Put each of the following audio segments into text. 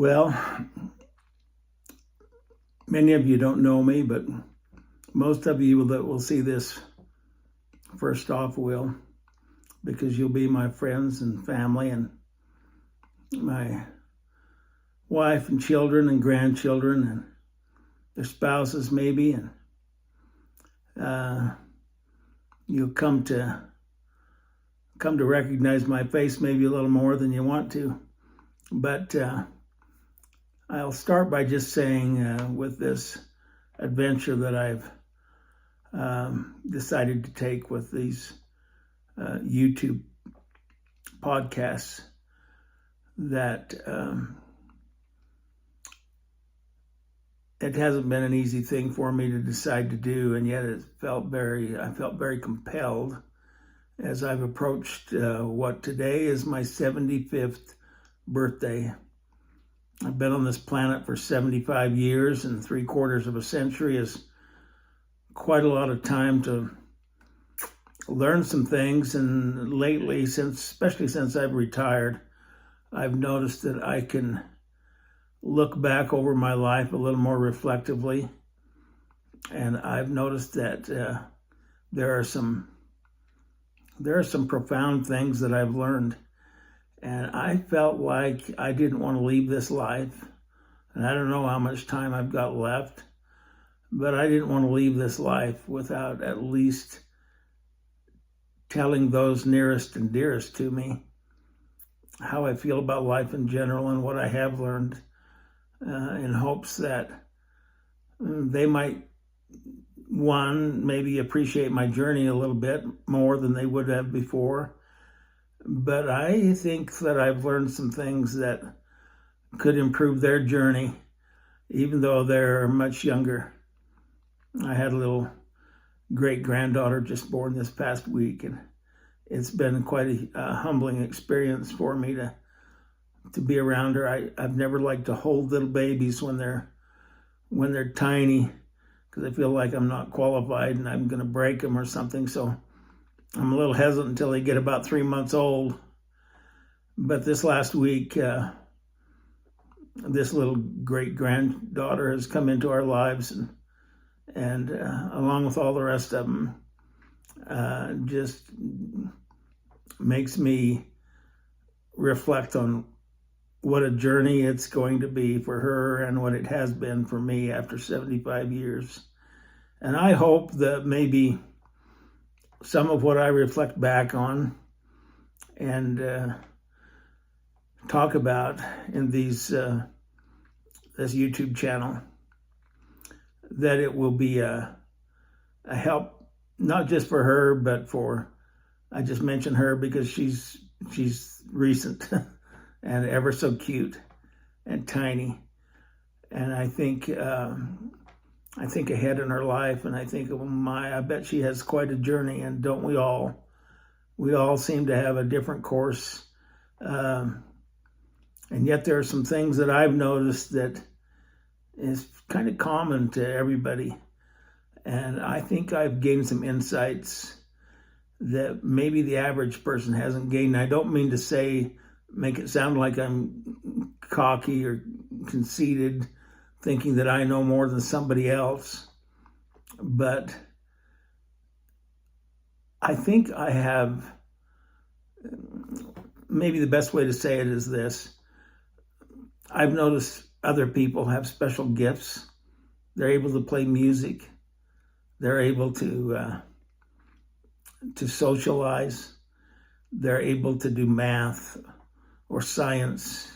Well, many of you don't know me, but most of you that will see this first off will, because you'll be my friends and family and my wife and children and grandchildren and their spouses maybe, and you'll come to recognize my face maybe a little more than you want to. But I'll start by just saying with this adventure that I've decided to take with these YouTube podcasts, that it hasn't been an easy thing for me to decide to do, and yet I felt very compelled as I've approached what today is my 75th birthday. I've been on this planet for 75 years, and 3/4 of a century is quite a lot of time to learn some things. And lately, especially since I've retired, I've noticed that I can look back over my life a little more reflectively. And I've noticed that there are some profound things that I've learned. And I felt like I didn't want to leave this life. And I don't know how much time I've got left, but I didn't want to leave this life without at least telling those nearest and dearest to me how I feel about life in general and what I have learned, in hopes that they might, one, maybe appreciate my journey a little bit more than they would have before. But I think that I've learned some things that could improve their journey, even though they're much younger. I had a little great-granddaughter just born this past week, and it's been quite a humbling experience for me to be around her. I've never liked to hold little babies when they're tiny, because I feel like I'm not qualified and I'm going to break them or something. So I'm a little hesitant until they get about 3 months old. But this last week, this little great-granddaughter has come into our lives, and along with all the rest of them, just makes me reflect on what a journey it's going to be for her and what it has been for me after 75 years. And I hope that maybe some of what I reflect back on and talk about in this YouTube channel, that it will be a help, not just for her, but for, I just mentioned her because she's recent and ever so cute and tiny. And I think ahead in her life, and I think, oh I bet she has quite a journey, and don't we all? We all seem to have a different course. And yet there are some things that I've noticed that is kind of common to everybody. And I think I've gained some insights that maybe the average person hasn't gained. I don't mean to make it sound like I'm cocky or conceited, thinking that I know more than somebody else. But I think I have, maybe the best way to say it is this. I've noticed other people have special gifts. They're able to play music. They're able to socialize. They're able to do math or science,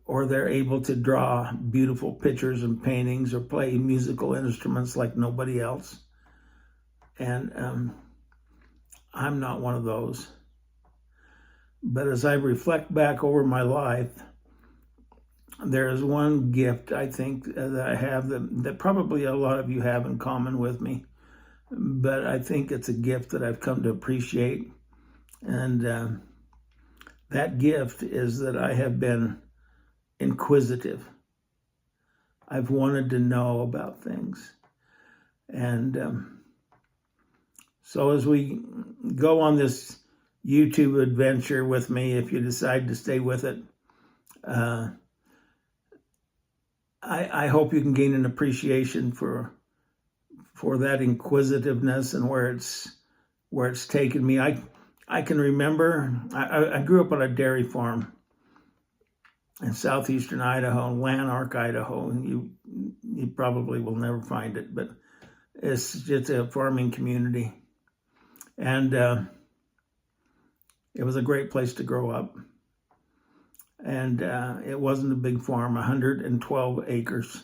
or they're able to draw beautiful pictures and paintings or play musical instruments like nobody else. And I'm not one of those. But as I reflect back over my life, there is one gift I think that I have that probably a lot of you have in common with me. But I think it's a gift that I've come to appreciate. And that gift is that I have been inquisitive. I've wanted to know about things. And so as we go on this YouTube adventure with me, if you decide to stay with it, I hope you can gain an appreciation for that inquisitiveness and where it's taken me. I can remember I grew up on a dairy farm in southeastern Idaho, Lanark, Idaho. You probably will never find it, but it's just a farming community, and it was a great place to grow up. And it wasn't a big farm, 112 acres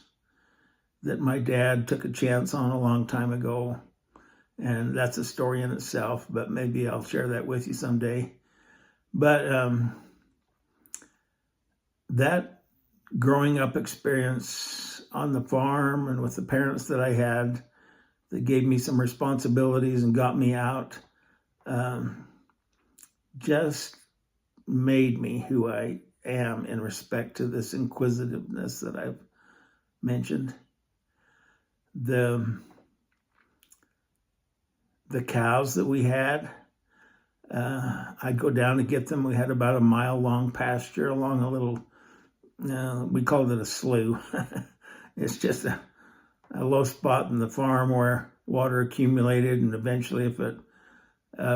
that my dad took a chance on a long time ago. And that's a story in itself, but maybe I'll share that with you someday. But that growing up experience on the farm and with the parents that I had that gave me some responsibilities and got me out just made me who I am in respect to this inquisitiveness that I've mentioned. The cows that we had, I'd go down to get them. We had about a mile-long pasture along a little, we called it a slough. It's just a low spot in the farm where water accumulated, and eventually if it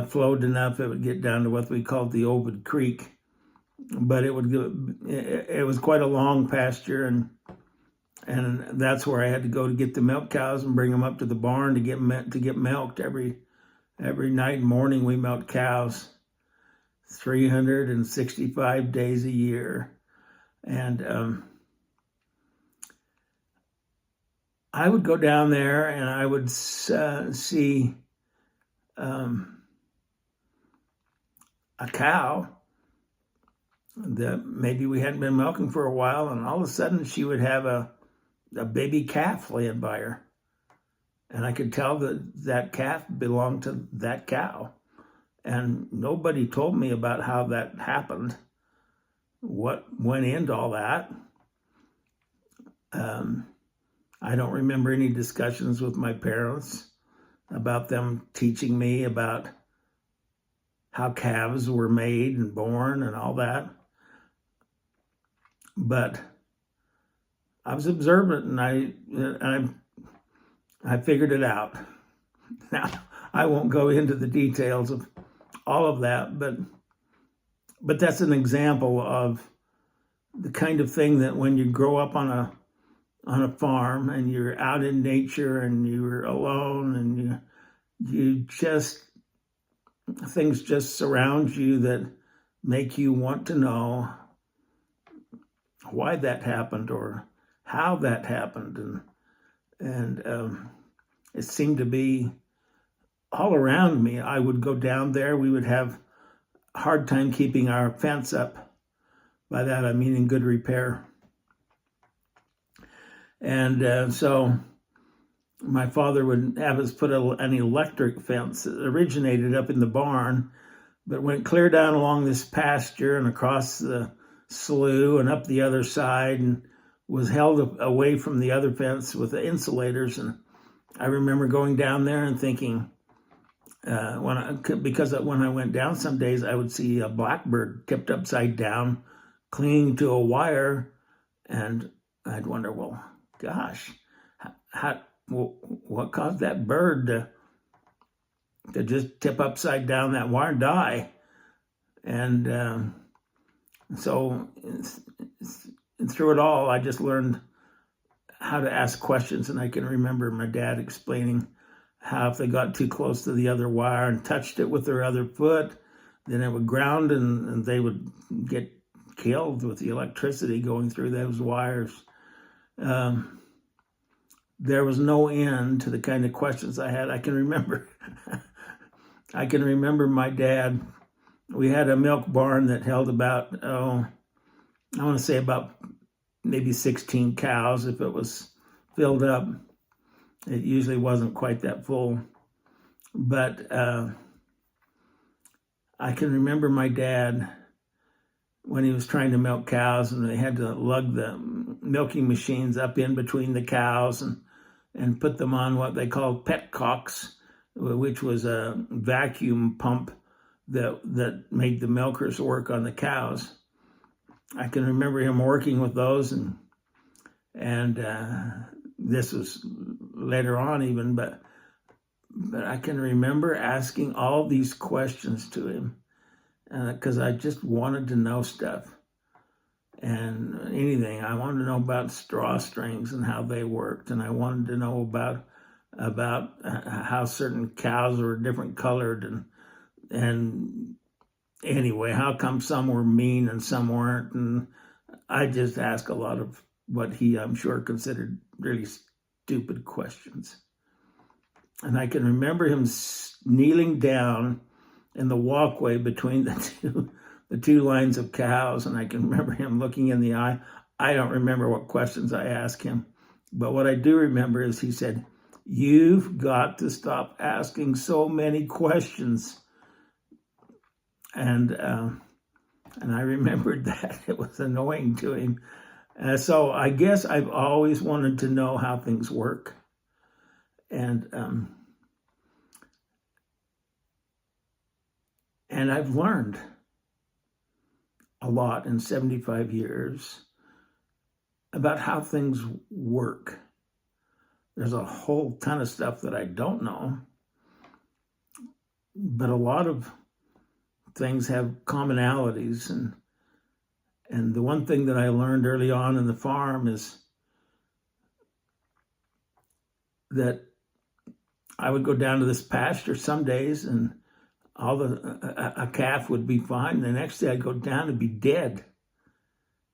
flowed enough, it would get down to what we called the Ovid Creek. But it was quite a long pasture, and that's where I had to go to get the milk cows and bring them up to the barn to get milked every night and morning. We milked cows 365 days a year, and I would go down there and I would see a cow that maybe we hadn't been milking for a while, and all of a sudden she would have a baby calf laying by her. And I could tell that calf belonged to that cow. And nobody told me about how that happened, what went into all that. I don't remember any discussions with my parents about them teaching me about how calves were made and born and all that. But I was observant, and I figured it out. Now, I won't go into the details of all of that, but that's an example of the kind of thing that when you grow up on a farm and you're out in nature and you're alone and you just, things just surround you that make you want to know why that happened or how that happened. And it seemed to be all around me. I would go down there. We would have a hard time keeping our fence up. By that, I mean in good repair. And so my father would have us put an electric fence that originated up in the barn, but went clear down along this pasture and across the slough and up the other side, and was held away from the other fence with the insulators. And I remember going down there and thinking, because when I went down some days, I would see a blackbird tipped upside down, clinging to a wire, and I'd wonder, well, gosh, what caused that bird to just tip upside down that wire and die? And so through it all, I just learned how to ask questions. And I can remember my dad explaining how if they got too close to the other wire and touched it with their other foot, then it would ground and they would get killed with the electricity going through those wires. There was no end to the kind of questions I had. I can remember my dad. We had a milk barn that held about, I want to say about maybe 16 cows if it was filled up. It usually wasn't quite that full. But I can remember my dad when he was trying to milk cows, and they had to lug the milking machines up in between the cows and put them on what they called petcocks, which was a vacuum pump that made the milkers work on the cows. I can remember him working with those, and And this was later on even, but I can remember asking all these questions to him because I just wanted to know stuff and anything. I wanted to know about straw strings and how they worked, and I wanted to know about how certain cows were different colored, and anyway, how come some were mean and some weren't. And I just asked a lot of what he, I'm sure, considered really stupid questions. And I can remember him kneeling down in the walkway between the two lines of cows, and I can remember him looking in the eye. I don't remember what questions I asked him, but what I do remember is he said, "You've got to stop asking so many questions." And I remembered that. It was annoying to him. So I guess I've always wanted to know how things work. And I've learned a lot in 75 years about how things work. There's a whole ton of stuff that I don't know, but a lot of things have commonalities. And the one thing that I learned early on in the farm is that I would go down to this pasture some days and a calf would be fine. The next day I'd go down and be dead.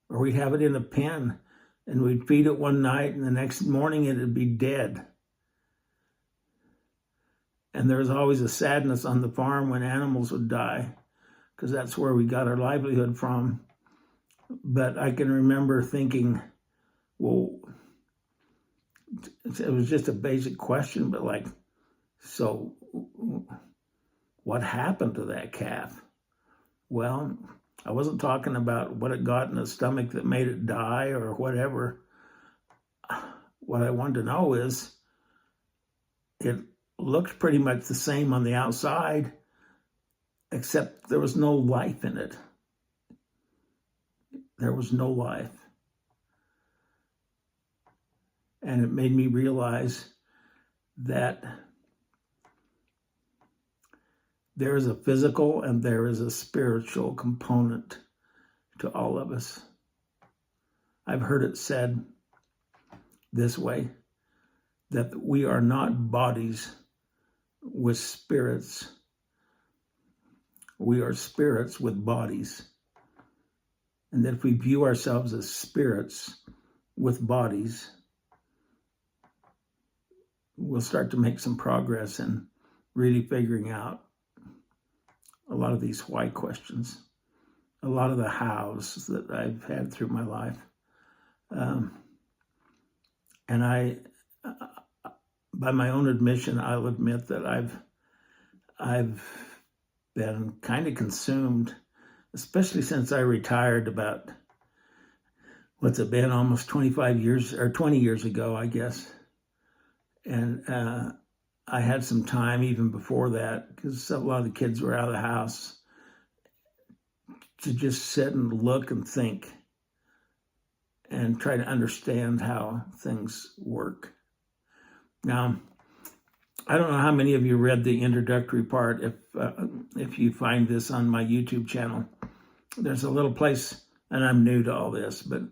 Or we'd have it in a pen and we'd feed it one night and the next morning it'd be dead. And there was always a sadness on the farm when animals would die, because that's where we got our livelihood from. But I can remember thinking, well, it was just a basic question, but like, so what happened to that calf? Well, I wasn't talking about what it got in the stomach that made it die or whatever. What I wanted to know is, it looked pretty much the same on the outside, except there was no life in it. There was no life. And it made me realize that there is a physical and there is a spiritual component to all of us. I've heard it said this way, that we are not bodies with spirits. We are spirits with bodies. And that if we view ourselves as spirits with bodies, we'll start to make some progress in really figuring out a lot of these why questions, a lot of the hows that I've had through my life. And I, by my own admission, I'll admit that I've been kind of consumed, especially since I retired about, what's it been, almost 25 years, or 20 years ago, I guess. And I had some time even before that, because a lot of the kids were out of the house, to just sit and look and think and try to understand how things work. Now, I don't know how many of you read the introductory part. If you find this on my YouTube channel, there's a little place, and I'm new to all this, but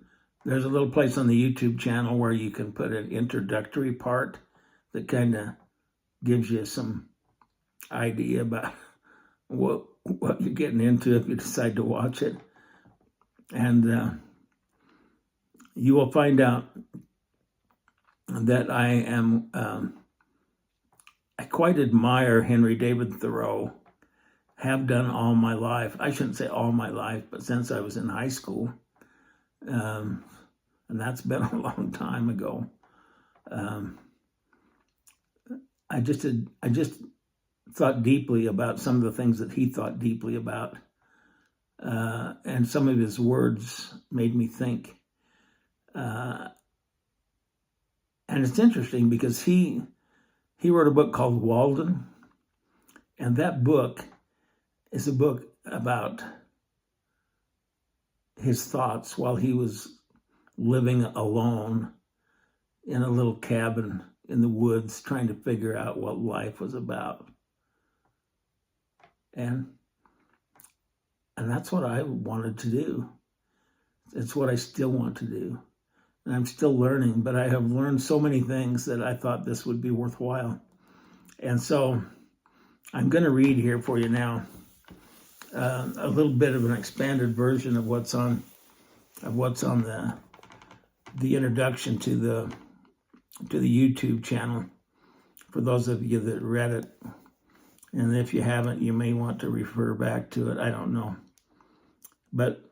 there's a little place on the YouTube channel where you can put an introductory part that kind of gives you some idea about what you're getting into if you decide to watch it. And you will find out that I quite admire Henry David Thoreau, have done all my life. I shouldn't say all my life, but since I was in high school. And that's been a long time ago. I just thought deeply about some of the things that he thought deeply about. And some of his words made me think. And it's interesting because he wrote a book called Walden. And that book is a book about his thoughts while he was living alone in a little cabin in the woods trying to figure out what life was about. And that's what I wanted to do. It's what I still want to do. And I'm still learning, but I have learned so many things that I thought this would be worthwhile. And so I'm going to read here for you now a little bit of an expanded version of what's on the introduction to the YouTube channel, for those of you that read it. And if you haven't, you may want to refer back to it. I don't know. But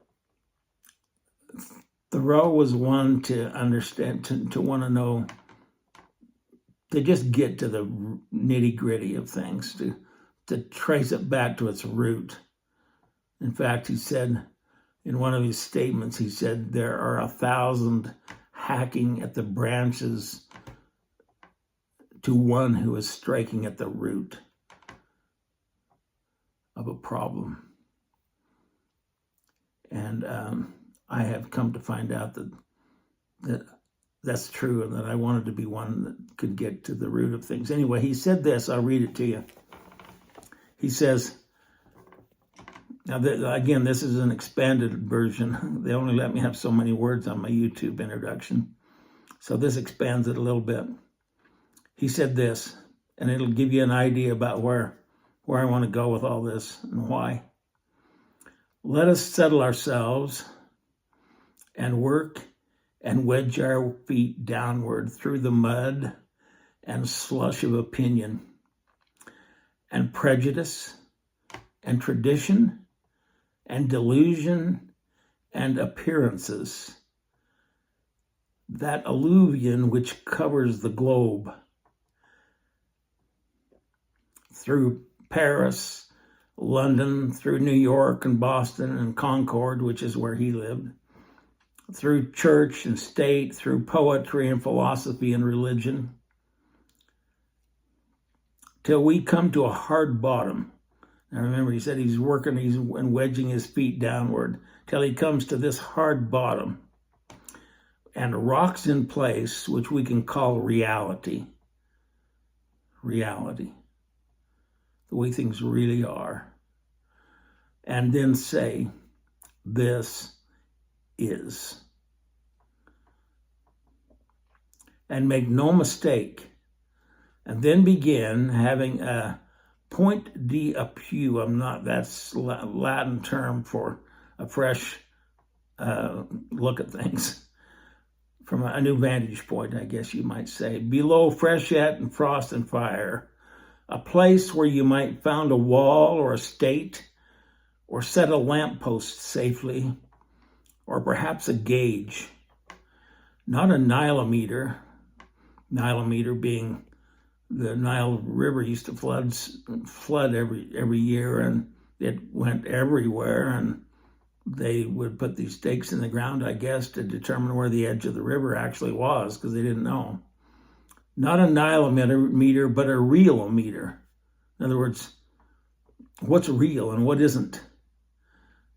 Thoreau was one to understand, to want to know, to just get to the nitty gritty of things, to trace it back to its root. In fact, he said in one of his statements, he said, there are 1,000 hacking at the branches to one who is striking at the root of a problem. And I have come to find out that that's true, and that I wanted to be one that could get to the root of things. Anyway, he said this, I'll read it to you. He says, now again, this is an expanded version. They only let me have so many words on my YouTube introduction. So this expands it a little bit. He said this, and it'll give you an idea about where I want to go with all this and why. Let us settle ourselves and work and wedge our feet downward through the mud and slush of opinion and prejudice and tradition and delusion and appearances, that alluvion which covers the globe, through Paris, London, through New York and Boston and Concord, which is where he lived, through church and state, through poetry and philosophy and religion, till we come to a hard bottom. Now remember, he said he's wedging his feet downward, till he comes to this hard bottom and rocks in place, which we can call reality. Reality. The way things really are. And then say, this is. And make no mistake. And then begin having a point d'appui. That's Latin term for a fresh look at things. From a new vantage point, I guess you might say. Below freshet and frost and fire. A place where you might found a wall or a state, or set a lamppost safely, or perhaps a gauge. Not a Nilometer. Nilometer being the Nile River used to flood every year, and it went everywhere, and they would put these stakes in the ground, I guess, to determine where the edge of the river actually was, because they didn't know. Not a Nilometer, but a realometer. In other words, what's real and what isn't.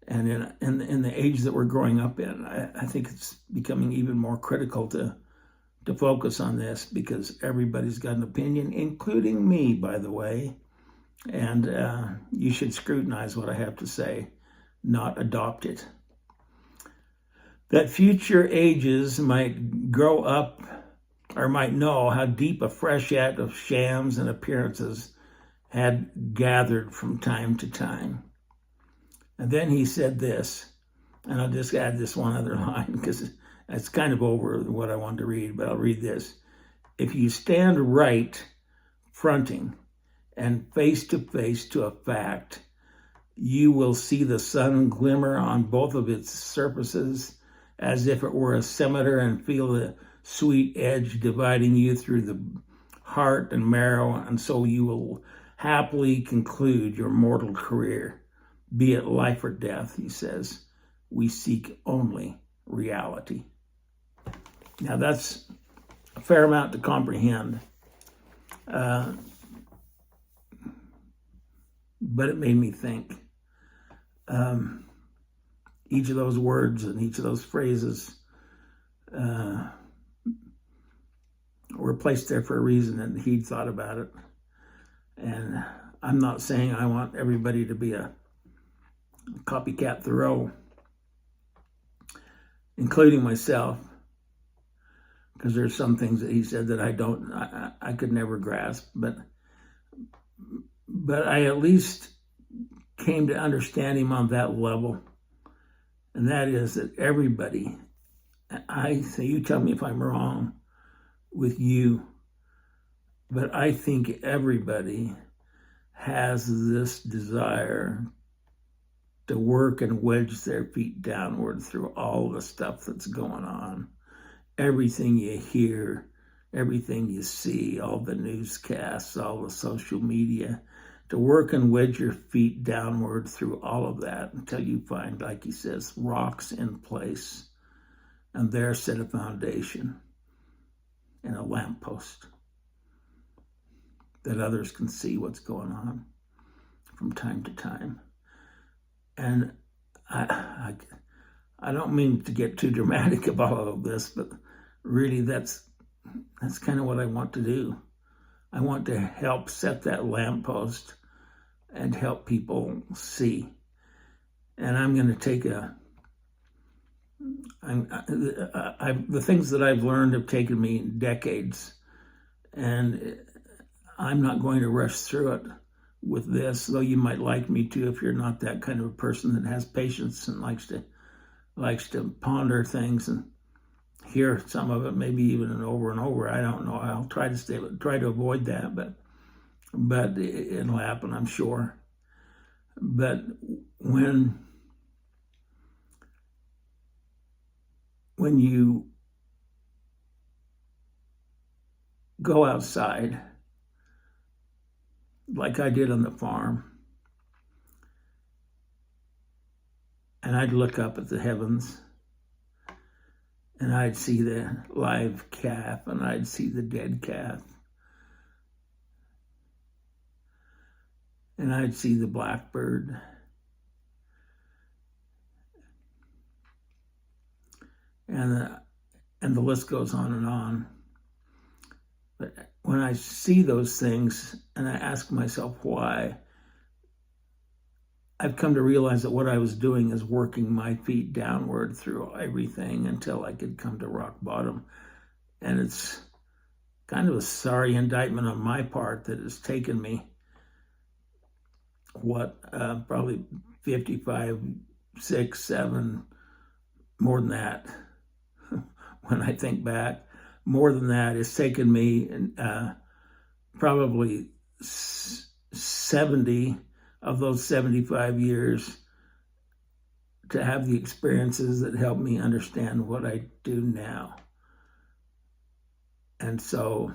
And in the age that we're growing up in, I think it's becoming even more critical to focus on this, because everybody's got an opinion, including me, by the way. And you should scrutinize what I have to say, not adopt it. That future ages might grow up, or might know how deep a freshet of shams and appearances had gathered from time to time. And then he said this, and I'll just add this one other line, because it's kind of over what I wanted to read, but I'll read this. If you stand right, fronting, and face to a fact, you will see the sun glimmer on both of its surfaces as if it were a scimitar, and feel the sweet edge dividing you through the heart and marrow, and so you will happily conclude your mortal career. Be it life or death, he says, we seek only reality. Now that's a fair amount to comprehend, but it made me think. Each of those words and each of those phrases were placed there for a reason, and he thought about it. And I'm not saying I want everybody to be a copycat Thoreau, including myself, because there's some things that he said that I could never grasp, but I at least came to understand him on that level, and that is that everybody, I say, you tell me if I'm wrong with you, but I think everybody has this desire to work and wedge their feet downward through all the stuff that's going on. Everything you hear, everything you see, all the newscasts, all the social media, to work and wedge your feet downward through all of that until you find, like he says, rocks in place, and there set a foundation and a lamppost that others can see what's going on from time to time. And I don't mean to get too dramatic about all of this, but really that's kind of what I want to do. I want to help set that lamppost and help people see. And I'm going to take the things that I've learned have taken me decades, and I'm not going to rush through it with this, though you might like me to if you're not that kind of a person that has patience and likes to ponder things and hear some of it, maybe even over and over. I don't know. I'll try to avoid that, but it'll happen, I'm sure. But when you go outside, like I did on the farm, and I'd look up at the heavens, and I'd see the live calf, and I'd see the dead calf, and I'd see the blackbird, and the list goes on and on. But when I see those things and I ask myself why, I've come to realize that what I was doing is working my feet downward through everything until I could come to rock bottom. And it's kind of a sorry indictment on my part that it's taken me, probably 55, 6, 7, more than that, when I think back. More than that, it's taken me probably 70 of those 75 years to have the experiences that help me understand what I do now. And so,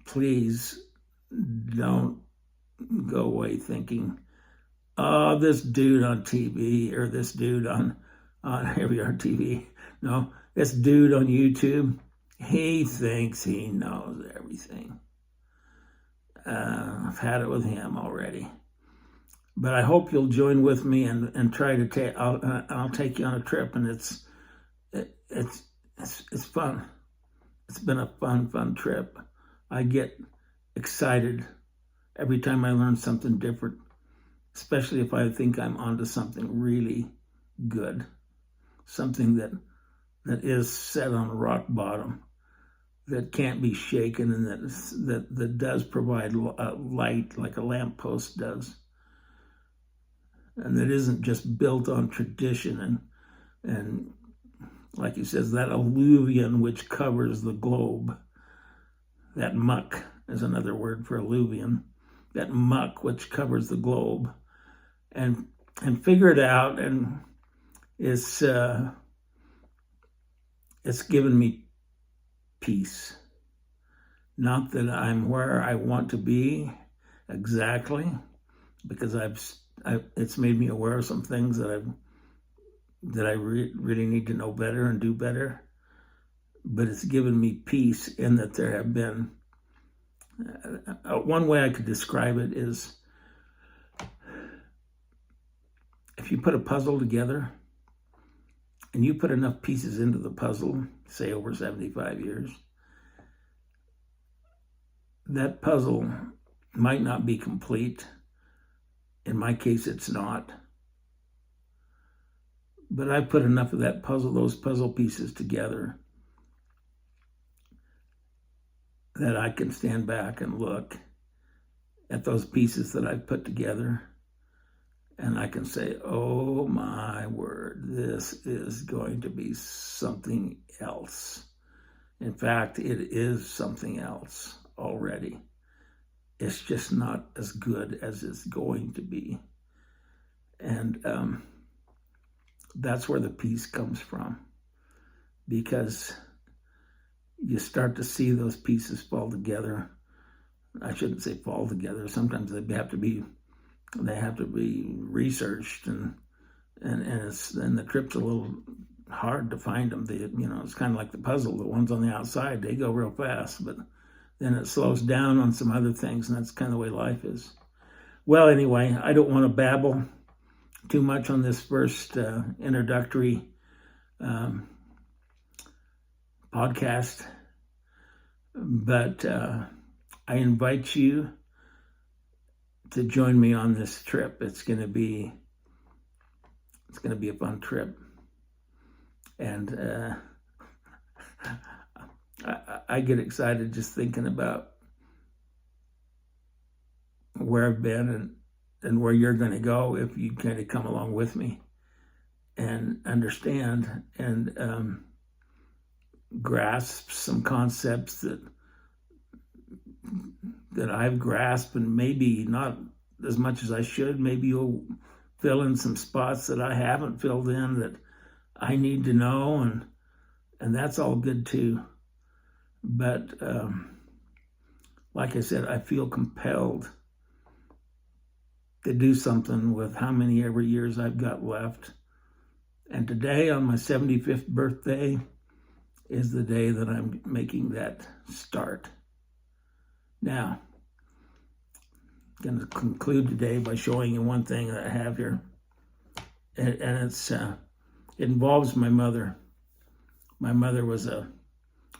please don't go away thinking, oh, this dude on TV or this dude on here we are, TV. No, this dude on YouTube, he thinks he knows everything. I've had it with him already. But I hope you'll join with me and try to take. I'll take you on a trip, and it's fun. It's been a fun trip. I get excited every time I learn something different, especially if I think I'm onto something really good, something that is set on rock bottom, that can't be shaken, and that does provide light like a lamppost does, and that isn't just built on tradition and like he says, that alluvion which covers the globe. That muck is another word for alluvion. That muck which covers the globe, and figure it out, and it's given me peace. Not that I'm where I want to be exactly, because it's made me aware of some things that I really need to know better and do better. But it's given me peace in that there have been, one way I could describe it is, if you put a puzzle together and you put enough pieces into the puzzle, say over 75 years, that puzzle might not be complete. In my case, it's not. But I put enough of those puzzle pieces together that I can stand back and look at those pieces that I've put together, and I can say, oh my word, this is going to be something else. In fact, it is something else already. It's just not as good as it's going to be. And that's where the peace comes from, because you start to see those pieces fall together. I shouldn't say fall together. Sometimes they have to be researched, and the trip's a little hard to find them. It's kind of like the puzzle. The ones on the outside, they go real fast, but then it slows down on some other things, and that's kind of the way life is. Well, anyway, I don't want to babble too much on this first introductory podcast, but I invite you to join me on this trip. It's going to be a fun trip, and I get excited just thinking about where I've been and where you're going to go if you kind of come along with me and understand and grasp some concepts that I've grasped, and maybe not as much as I should. Maybe you'll fill in some spots that I haven't filled in that I need to know, and that's all good too. But like I said, I feel compelled to do something with how many ever years I've got left. And today, on my 75th birthday, is the day that I'm making that start. Now, I'm going to conclude today by showing you one thing that I have here. And it involves my mother. My mother was a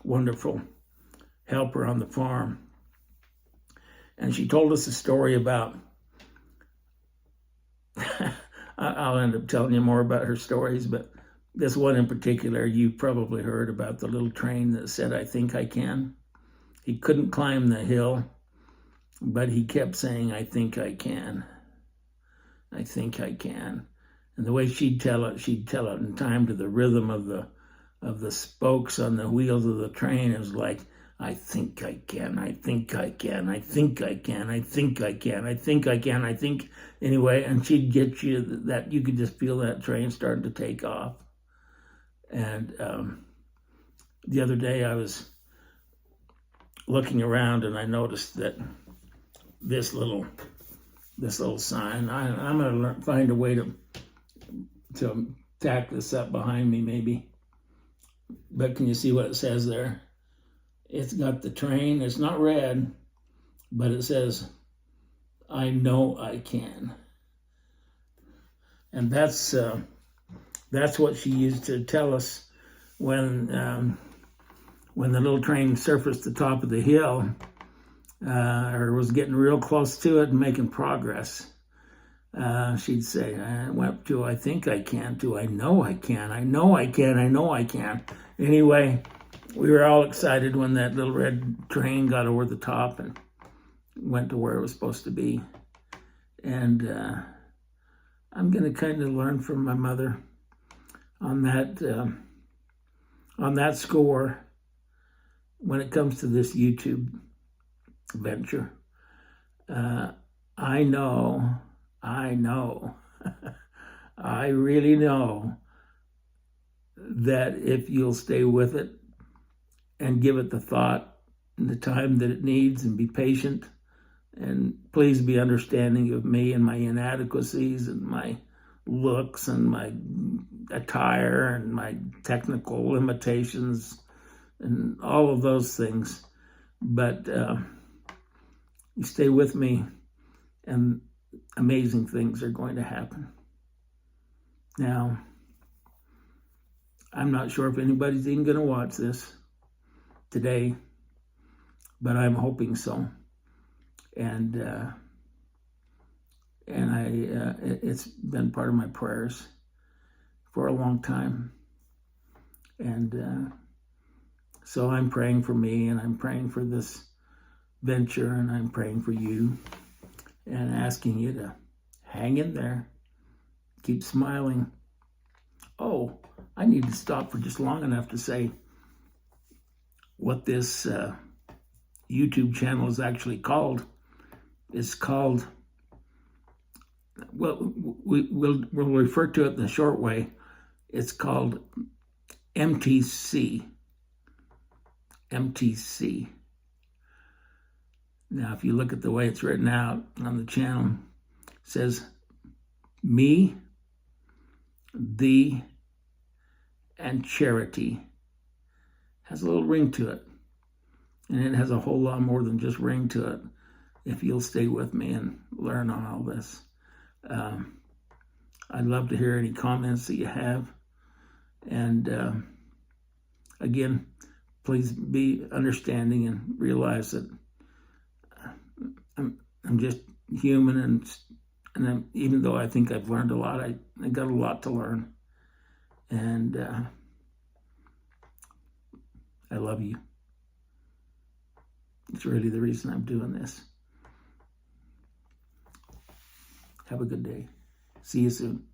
wonderful helper on the farm. And she told us a story about, I'll end up telling you more about her stories, but this one in particular, you probably heard about the little train that said, I think I can. He couldn't climb the hill, but he kept saying, I think I can. I think I can. And the way she'd tell it in time to the rhythm of the spokes on the wheels of the train. It was like, I think I can, I think I can, I think I can, I think I can, I think I can, I think, anyway, and she'd get you that you could just feel that train starting to take off. And the other day I was looking around and I noticed that this little sign, I'm going to find a way to tack this up behind me maybe. But can you see what it says there? It's got the train. It's not red, but it says, I know I can. And that's what she used to tell us when the little train surfaced the top of the hill, or was getting real close to it and making progress. She'd say, I went to I think I can to I know I can, I know I can, I know I can. Anyway, we were all excited when that little red train got over the top and went to where it was supposed to be. And I'm going to kind of learn from my mother on that score when it comes to this YouTube venture. I know, I really know that if you'll stay with it and give it the thought and the time that it needs and be patient, and please be understanding of me and my inadequacies and my looks and my attire and my technical limitations and all of those things. But you stay with me and amazing things are going to happen. Now, I'm not sure if anybody's even going to watch this today, but I'm hoping so. And it's been part of my prayers for a long time. And so I'm praying for me, and I'm praying for this venture, and I'm praying for you, and asking you to hang in there, keep smiling. Oh, I need to stop for just long enough to say what this YouTube channel is actually called. It's called, well, we'll refer to it in the short way. It's called MTC. MTC. Now, if you look at the way it's written out on the channel, it says me, thee, and charity. Has a little ring to it. And it has a whole lot more than just ring to it, if you'll stay with me and learn on all this. I'd love to hear any comments that you have. And again, please be understanding and realize that I'm just human, and even though I think I've learned a lot, I got a lot to learn. And I love you. It's really the reason I'm doing this. Have a good day. See you soon.